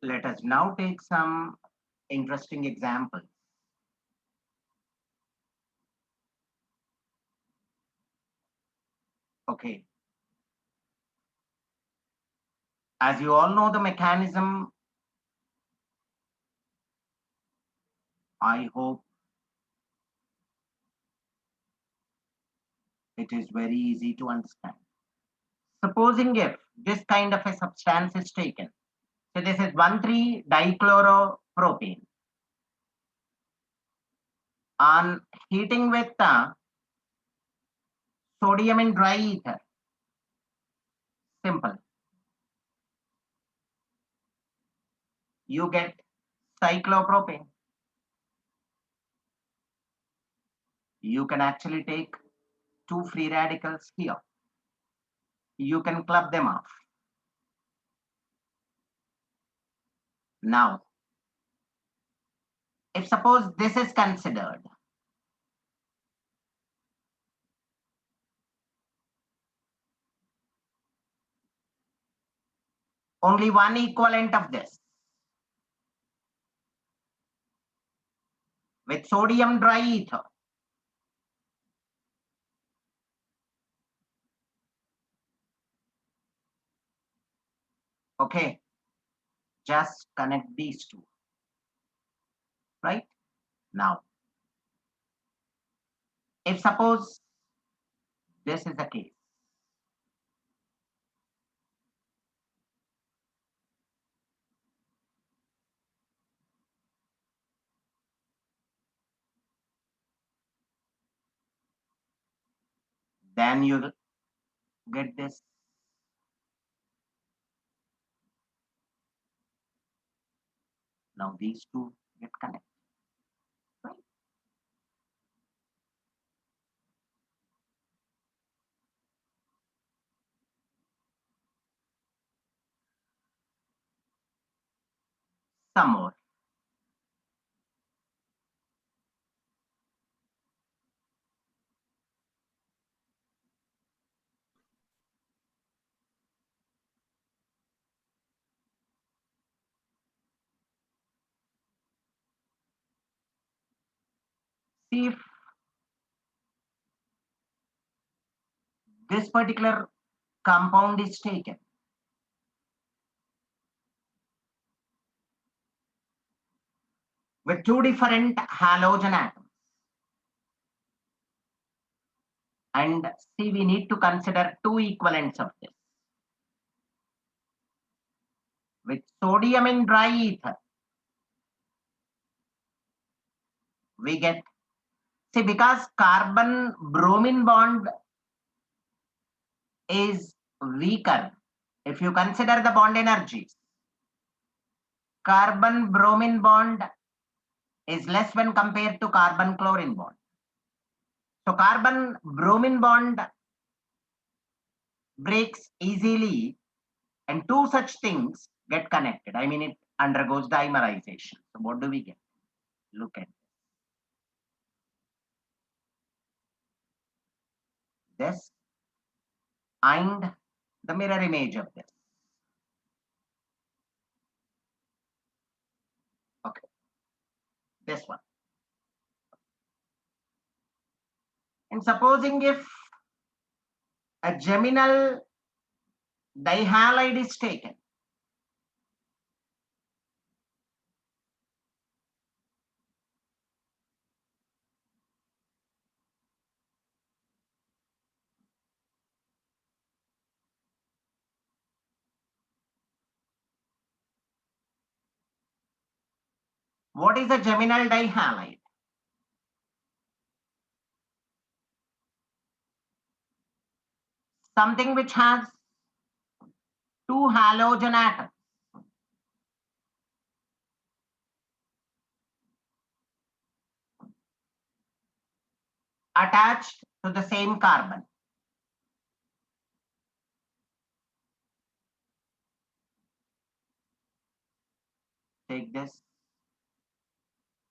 Let us now take some interesting examples. Okay. As you all know the mechanism, I hope it is very easy to understand. Supposing if this kind of a substance is taken, so this is 1,3-dichloropropane, on heating with sodium and dry ether, simple, you get cyclopropane. You can actually take two free radicals here. You can club them off. Now, if suppose this is considered, only one equivalent of this with sodium dry ether, okay, just connect these two, right? Now, if suppose this is the case, then you get this. Now these two get connected, right? Some more. See if this particular compound is taken with two different halogen atoms. And see, we need to consider two equivalents of this. With sodium and dry ether, we get, see, because carbon bromine bond is weaker. If you consider the bond energies, carbon bromine bond is less when compared to carbon chlorine bond. So carbon bromine bond breaks easily, and two such things get connected. I mean, it undergoes dimerization. So what do we get? Look at this and the mirror image of this. Okay, this one. And supposing if a geminal dihalide is taken, what is a geminal dihalide? Something which has two halogen atoms attached to the same carbon. Take this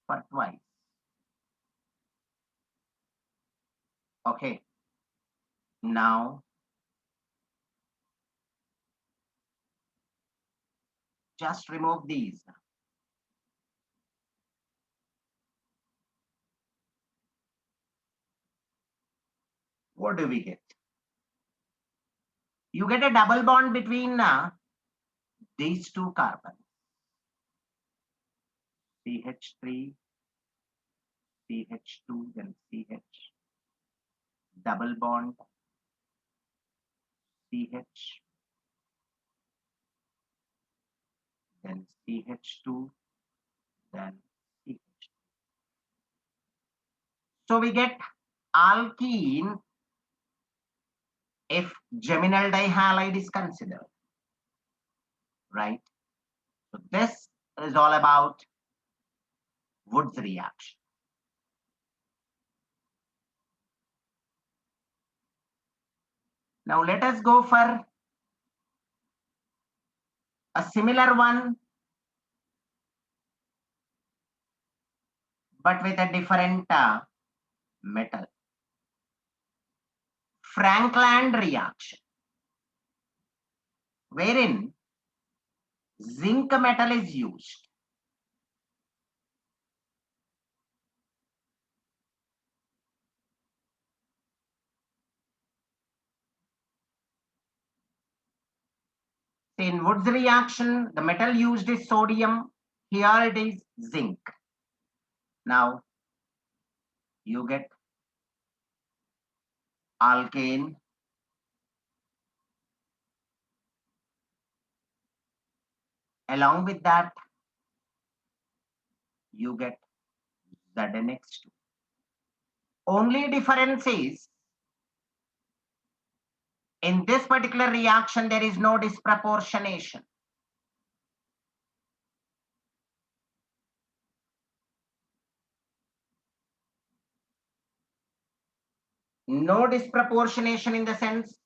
for twice. Okay. Now, just remove these. What do we get? You get a double bond between these two carbons. CH3, CH2, then CH, double bond, CH, then CH2, then CH. So we get alkene if geminal dihalide is considered, right? So this is all about Wood's reaction. Now let us go for a similar one, but with a different metal. Franklin reaction, wherein zinc metal is used. In Wood's reaction, the metal used is sodium. Here it is zinc. Now you get alkane. Along with that, you get ZnX2. Only difference is, in this particular reaction, there is no disproportionation. No disproportionation in the sense,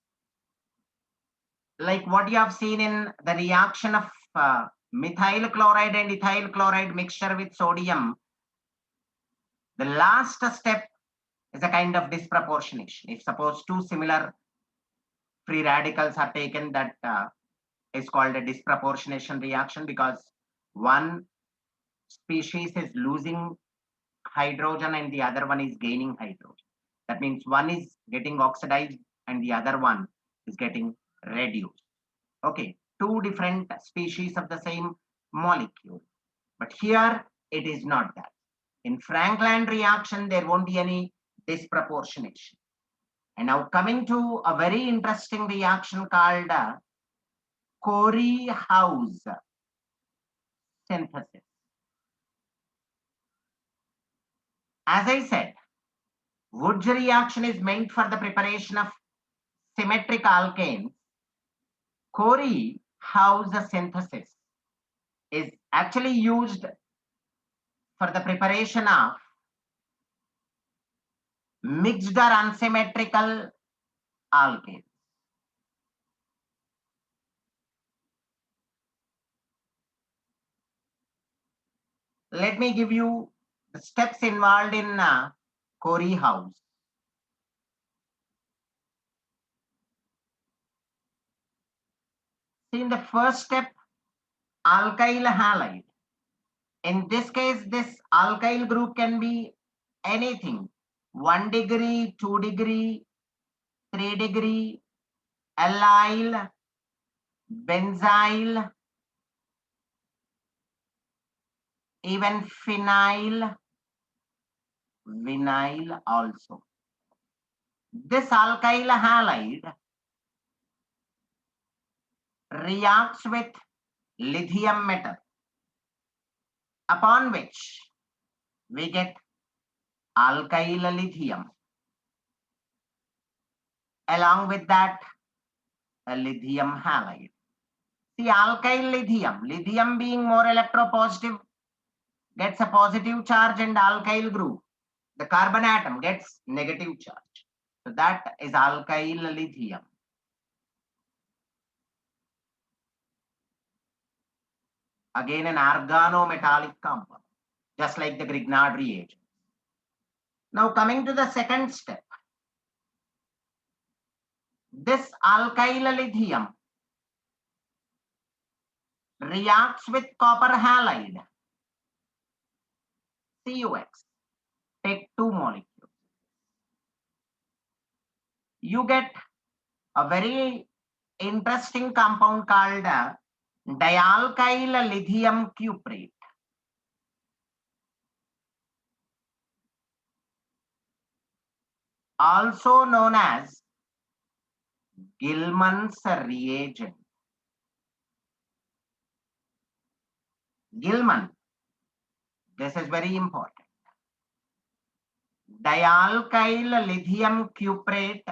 like what you have seen in the reaction of methyl chloride and ethyl chloride mixture with sodium. The last step is a kind of disproportionation. If suppose two similar free radicals are taken, that is called a disproportionation reaction, because one species is losing hydrogen and the other one is gaining hydrogen. That means one is getting oxidized and the other one is getting reduced. Okay, two different species of the same molecule. But here it is not that. In Franklin reaction, there won't be any disproportionation. And now coming to a very interesting reaction called Corey-House synthesis. As I said, Wood's reaction is meant for the preparation of symmetric alkanes. Corey-House synthesis is actually used for the preparation of mixed or unsymmetrical alkanes. Let me give you the steps involved in Corey-House. See, in the first step, alkyl halide. In this case, this alkyl group can be anything. 1 degree, 2 degree, 3 degree, allyl, benzyl, even phenyl, vinyl also. This alkyl halide reacts with lithium metal, upon which we get alkyl lithium. Along with that, a lithium halide. See, alkyl lithium, lithium being more electropositive, gets a positive charge, and alkyl group, the carbon atom, gets negative charge. So that is alkyl lithium. Again, an organometallic compound, just like the Grignard reagent. Now coming to the second step. This alkyl lithium reacts with copper halide, CuX. Take two molecules. You get a very interesting compound called dialkyl lithium cuprate. Also known as Gilman's reagent. Gilman, this is very important. Dialkyl lithium cuprate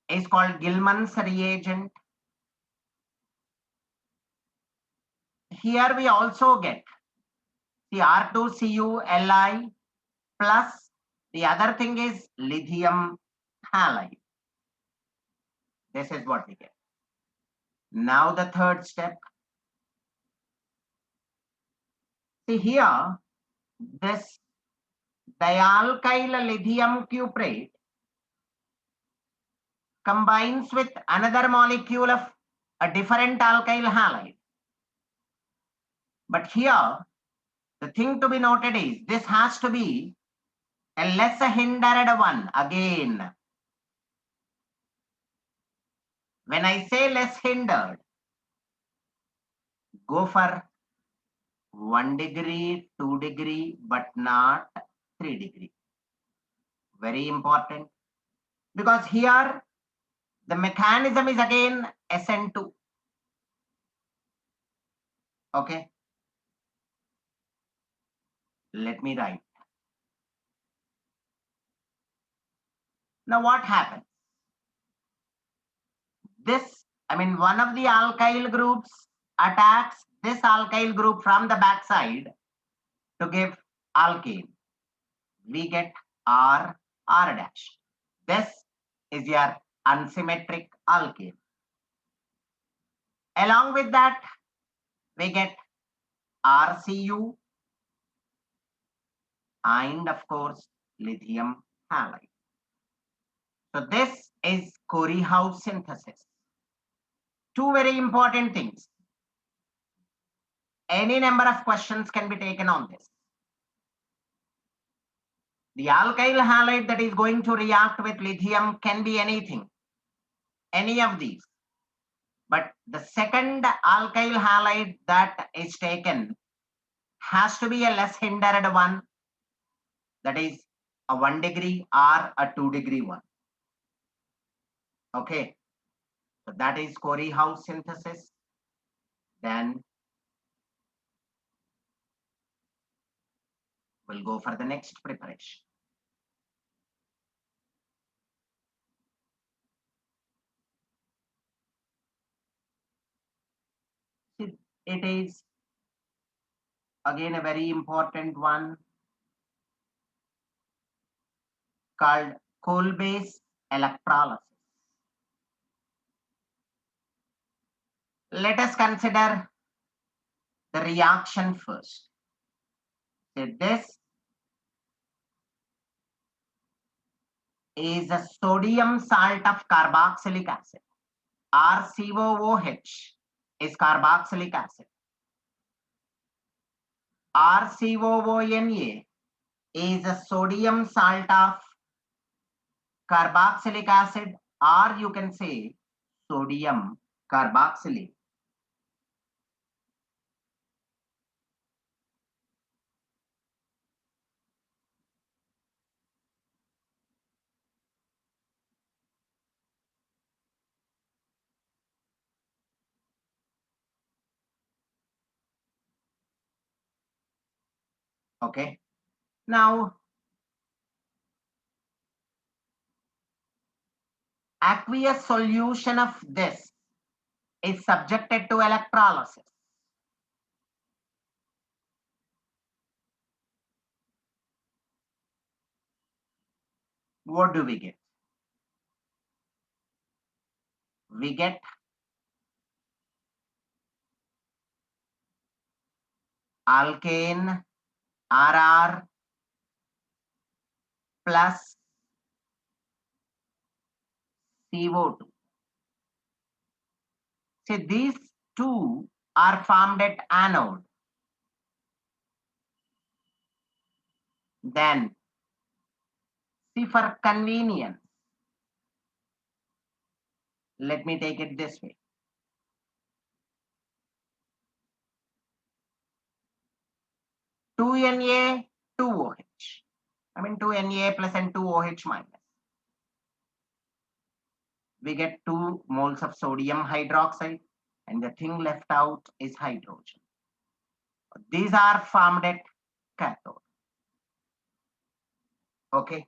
is called Gilman's reagent. Here we also get the R2CuLi plus the other thing is lithium halide. This is what we get. Now the third step. See here, this dialkyl lithium cuprate combines with another molecule of a different alkyl halide. But here, the thing to be noted is this has to be a less hindered one again. When I say less hindered, go for 1 degree, 2 degree, but not 3 degree. Very important. Because here, the mechanism is again SN2. Okay. Let me write. Now what happens? One of the alkyl groups attacks this alkyl group from the backside to give alkane. We get R dash. This is your unsymmetric alkane. Along with that, we get RCu and of course lithium halide. So this is Corey-House synthesis. Two very important things. Any number of questions can be taken on this. The alkyl halide that is going to react with lithium can be anything, any of these. But the second alkyl halide that is taken has to be a less hindered one, that is a 1 degree or a 2 degree one. Okay, so that is Corey-House synthesis. Then we'll go for the next preparation. It is again a very important one called coal-based electrolysis. Let us consider the reaction first. So this is a sodium salt of carboxylic acid. RCOOH is carboxylic acid. RCOONA is a sodium salt of carboxylic acid, or you can say sodium carboxylate. Okay. Now, aqueous solution of this is subjected to electrolysis. What do we get? We get alkane RR plus CO2. See, these 2 are formed at anode. Then, see, for convenience, let me take it this way. 2Na, 2OH. I mean 2Na plus and 2OH minus. We get 2 moles of sodium hydroxide, and the thing left out is hydrogen. These are formed at cathode. Okay.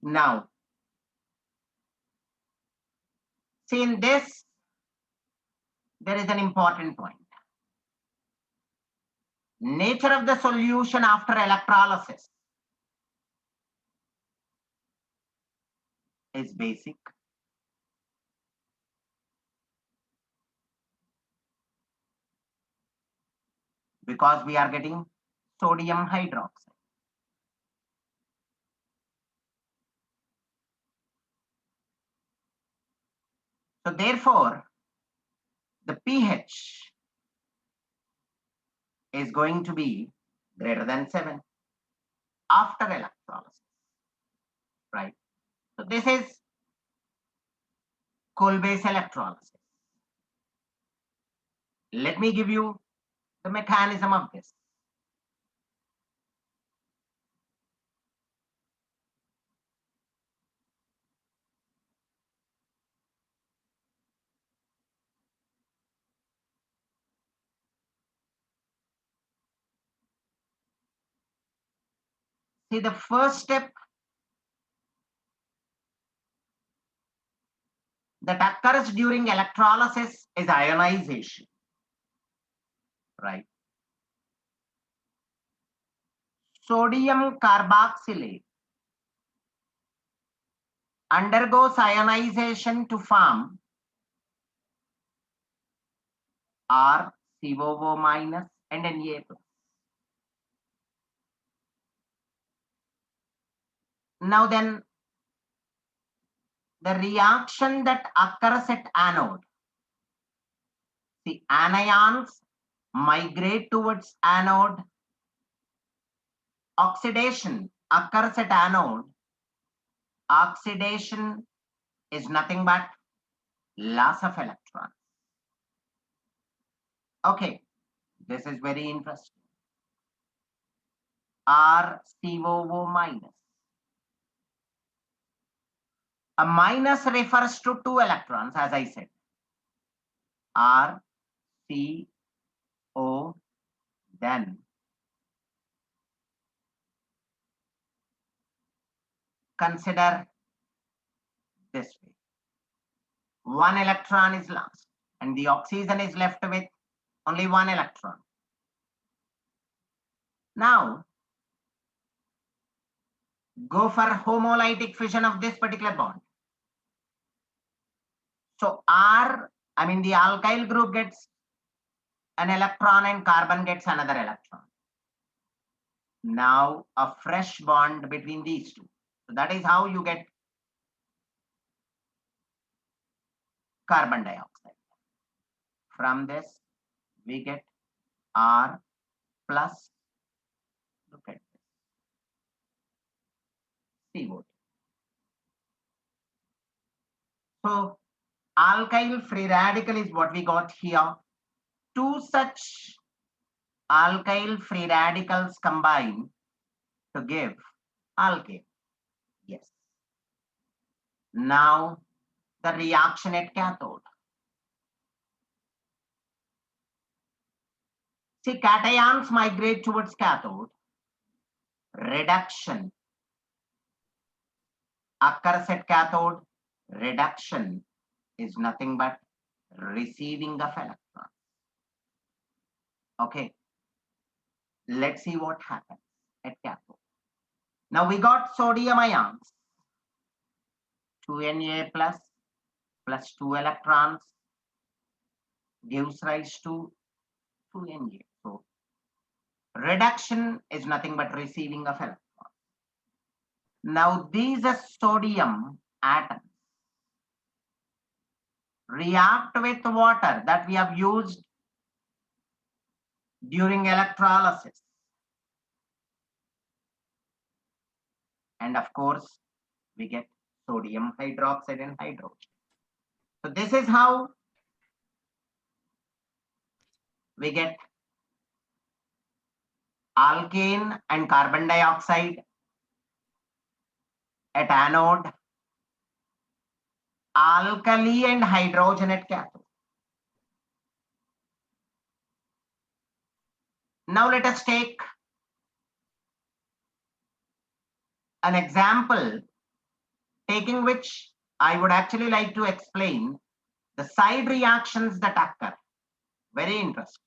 Now, see, in this, there is an important point. Nature of the solution after electrolysis is basic. Because we are getting sodium hydroxide. So therefore, the pH is going to be greater than 7 after electrolysis, right? So this is coal-based electrolysis. Let me give you the mechanism of this. See, the first step that occurs during electrolysis is ionization, right? Sodium carboxylate undergoes ionization to form RCOO minus and Na plus. Now then, the reaction that occurs at anode, the anions migrate towards anode, oxidation occurs at anode. Oxidation is nothing but loss of electrons. Okay, this is very interesting. RCOO minus. A minus refers to 2 electrons, as I said. R, C, O, then consider this way. 1 electron is lost, and the oxygen is left with only 1 electron. Now, go for homolytic fission of this particular bond. So R, I mean the alkyl group gets an electron and carbon gets another electron. Now a fresh bond between these two. So that is how you get carbon dioxide. From this, we get R plus, look at this, CO2. So alkyl free radical is what we got here. 2 such alkyl free radicals combine to give alkane. Yes. Now the reaction at cathode. See, cations migrate towards cathode. Reduction occurs at cathode. Reduction is nothing but receiving of electrons. Okay. Let's see what happens at cathode. Now we got sodium ions. 2Na plus 2 electrons gives rise to 2Na. So reduction is nothing but receiving of electrons. Now these are sodium atoms react with water that we have used during electrolysis. And of course, we get sodium hydroxide and hydrogen. So this is how we get alkane and carbon dioxide at anode, alkali and hydrogen at cathode. Now let us take an example, taking which I would actually like to explain the side reactions that occur. Very interesting.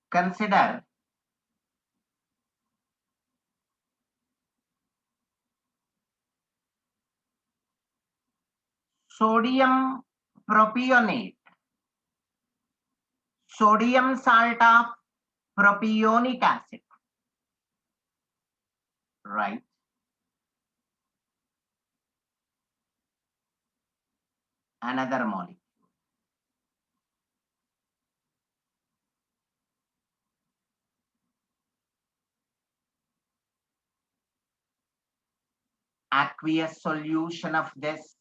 Consider sodium propionate, sodium salt of propionic acid, right? Another molecule. Aqueous solution of this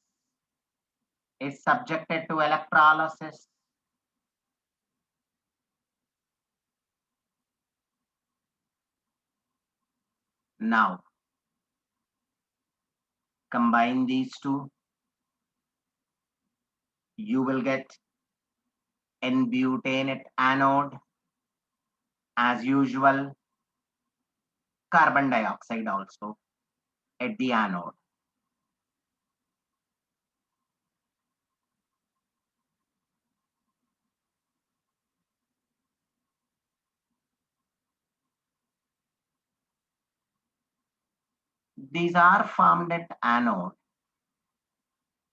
is subjected to electrolysis. Now, combine these two, you will get N-butane at anode, as usual, carbon dioxide also at the anode. These are formed at anode.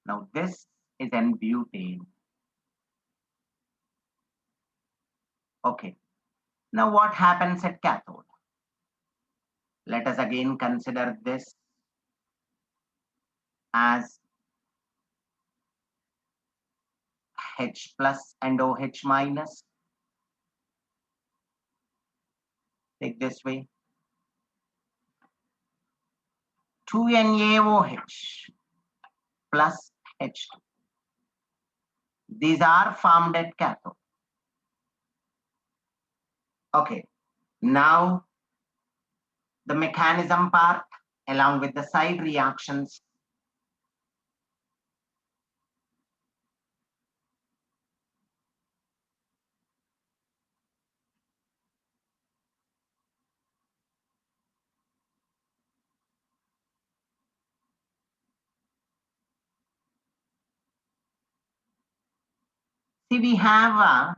Now this is N-butane. Okay. Now what happens at cathode? Let us again consider this as H plus and OH minus. Take this way. 2NaOH plus H2. These are formed at cathode. Okay. Now the mechanism part along with the side reactions. See, we have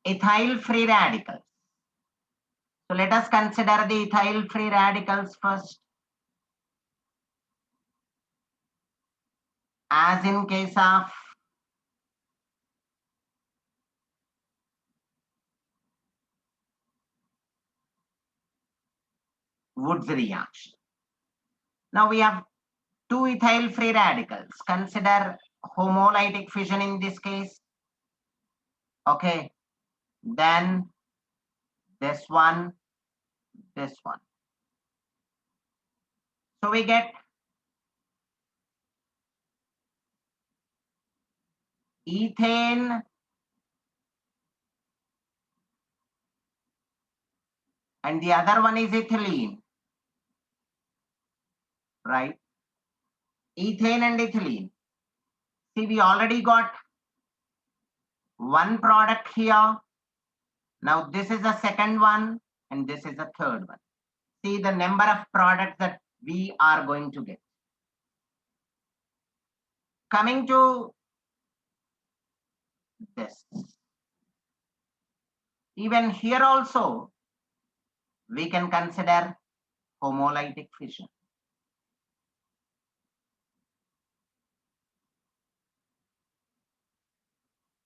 ethyl free radicals. So let us consider the ethyl free radicals first. As in case of Wood's reaction. Now we have two ethyl free radicals. Consider homolytic fission in this case. Okay. Then this one, this one. So we get ethane and the other one is ethylene, right? Ethane and ethylene. See, we already got one product here. Now this is the second one and this is the third one. See the number of products that we are going to get. Coming to this. Even here also, we can consider homolytic fission.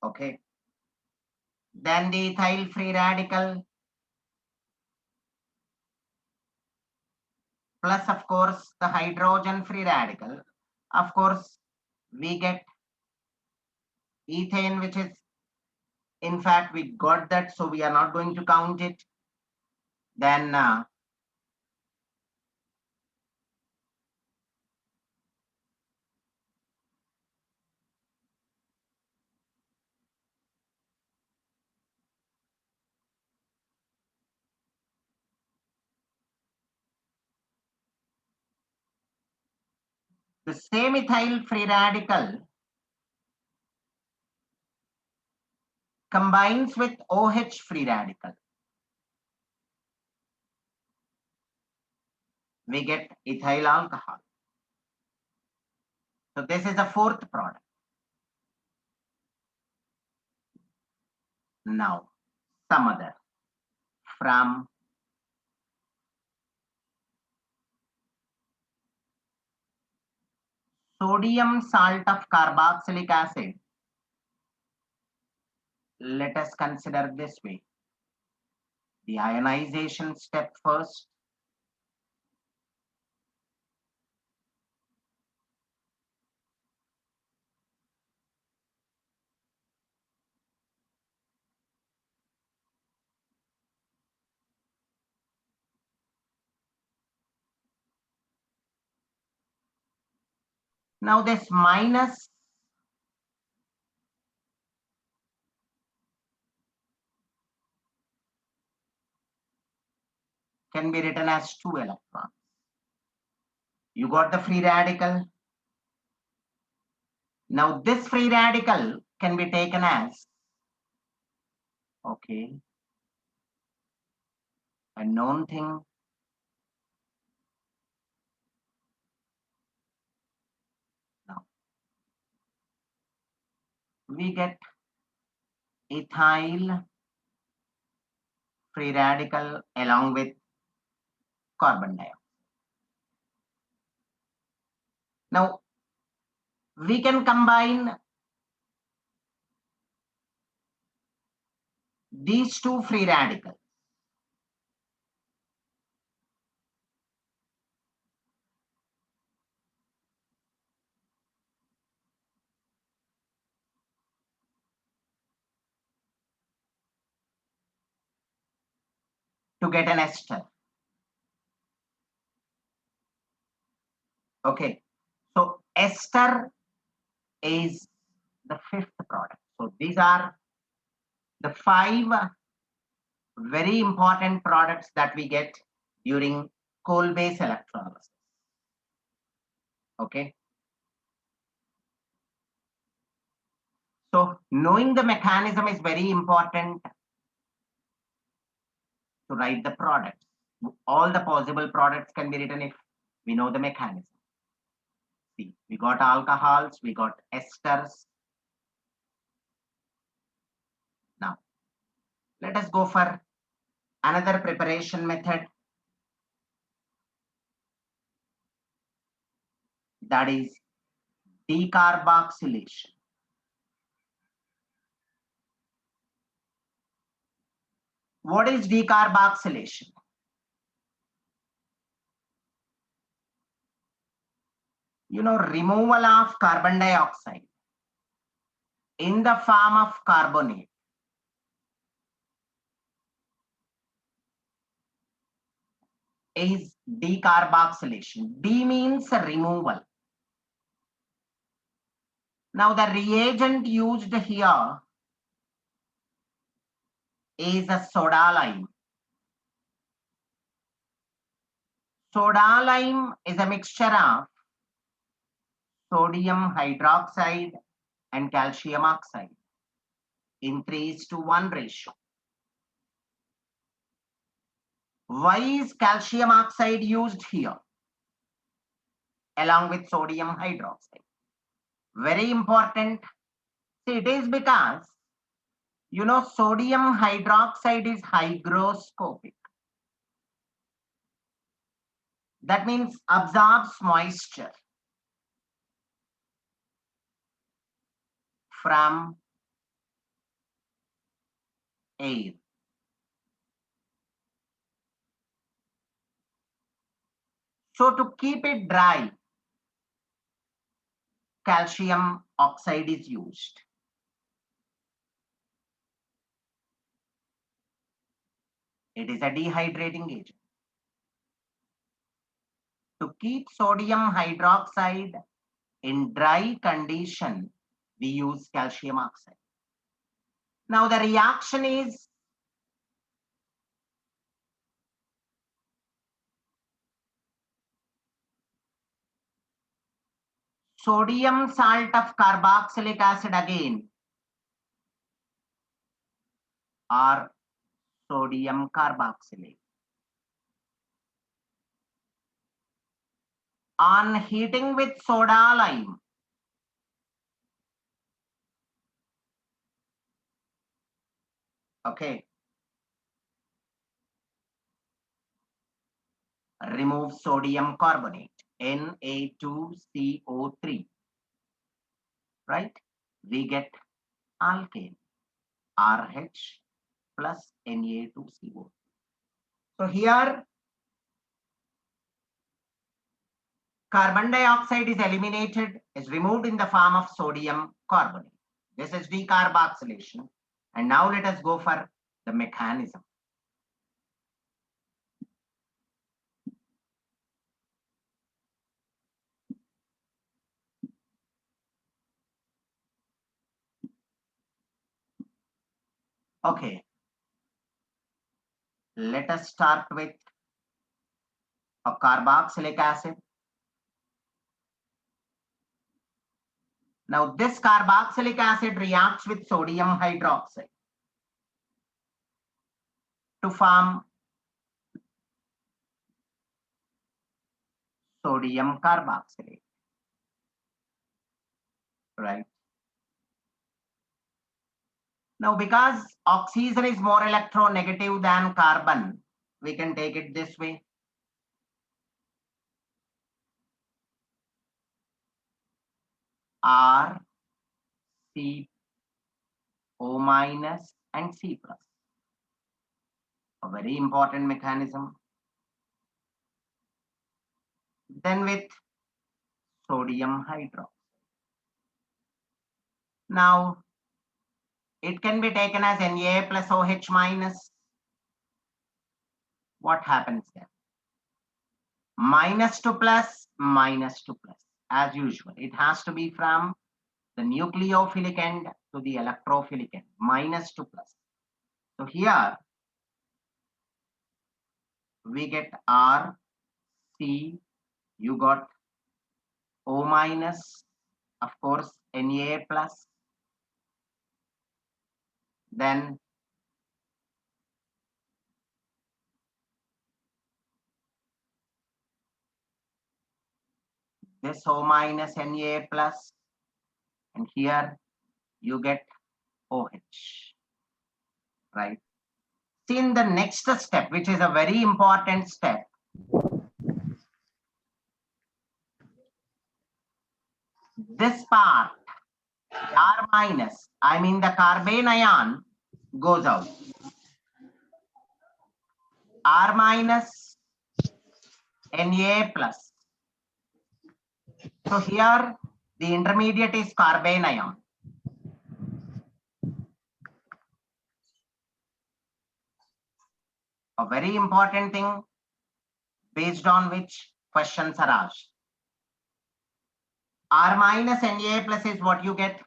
Okay. Then the ethyl free radical plus, of course, the hydrogen free radical. Of course, we get ethane, which is, in fact, we got that, so we are not going to count it. Then the same ethyl free radical combines with OH free radical. We get ethyl alcohol. So this is the fourth product. Now, some other from sodium salt of carboxylic acid. Let us consider this way. The ionization step first. Now this minus can be written as 2 electrons. You got the free radical. Now this free radical can be taken as, okay, a known thing. Now we get ethyl free radical along with carbon dioxide. Now we can combine these two free radicals. To get an ester. Okay, so ester is the fifth product. So these are the 5 very important products that we get during coal-based electrolysis. Okay. So knowing the mechanism is very important to write the products. All the possible products can be written if we know the mechanism. See, we got alcohols, we got esters. Now, let us go for another preparation method, that is decarboxylation. What is decarboxylation? You know, removal of carbon dioxide in the form of carbonate. Is decarboxylation. D means removal. Now the reagent used here is a soda lime. Soda lime is a mixture of sodium hydroxide and calcium oxide in 3:1 ratio. Why is calcium oxide used here along with sodium hydroxide? Very important. See, it is because, you know, sodium hydroxide is hygroscopic. That means absorbs moisture from air. So to keep it dry, calcium oxide is used. It is a dehydrating agent. To keep sodium hydroxide in dry condition, we use calcium oxide. Now the reaction is sodium salt of carboxylic acid again, or sodium carboxylate. On heating with soda lime, okay, remove sodium carbonate, Na2CO3, right? We get alkane, RH plus Na2CO. So here carbon dioxide is eliminated, is removed in the form of sodium carbonate. This is decarboxylation. And now let us go for the mechanism. Okay. Let us start with a carboxylic acid. Now this carboxylic acid reacts with sodium hydroxide to form sodium carboxylate, right? Now because oxygen is more electronegative than carbon, we can take it this way. R, C, O minus and C plus. A very important mechanism. Then with sodium hydroxide. Now it can be taken as Na plus OH minus. What happens then? Minus to plus, minus to plus. As usual, it has to be from the nucleophilic end to the electrophilic end, minus to plus. So here we get R, C, you got O minus, of course, Na plus, then this O minus Na plus, and here you get OH, right? See, in the next step, which is a very important step, this part, R minus, I mean the carbene ion, goes out. R minus, Na plus. So here the intermediate is carbene ion. A very important thing based on which questions are asked. R minus Na plus is what you get.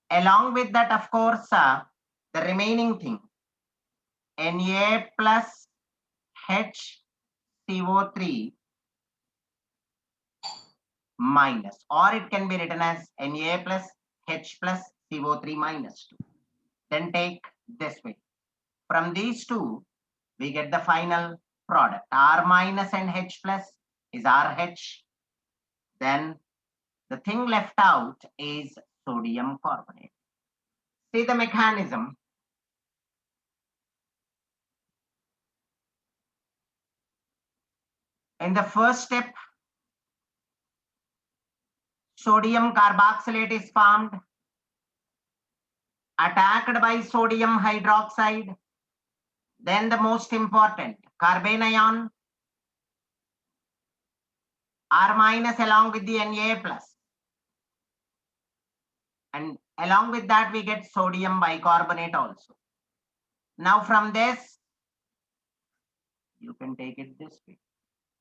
Along with that, of course, the remaining thing, Na plus HCO3 minus, or it can be written as Na plus H plus CO3 minus 2. Then take this way. From these two, we get the final product. R minus and H plus is RH. Then the thing left out is sodium carbonate. See the mechanism. In the first step, sodium carboxylate is formed. attacked by sodium hydroxide. Then the most important, carbanion, R minus along with the Na plus. And along with that, we get sodium bicarbonate also. Now from this, you can take it this way.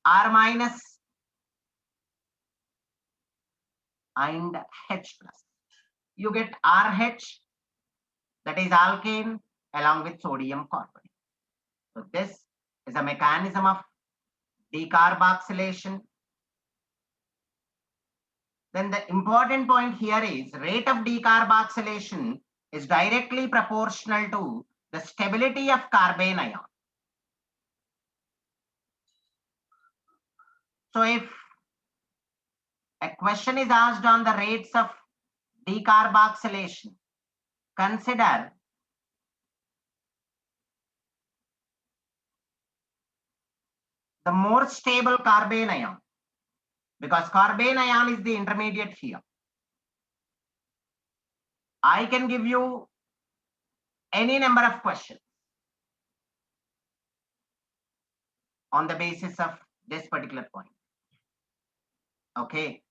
R minus and H plus. You get RH, that is alkane, along with sodium carbonate. So this is a mechanism of decarboxylation. Then the important point here is rate of decarboxylation is directly proportional to the stability of carbanion. So if a question is asked on the rates of decarboxylation, consider the more stable carbanion, because carbanion is the intermediate here. I can give you any number of questions on the basis of this particular point. Okay.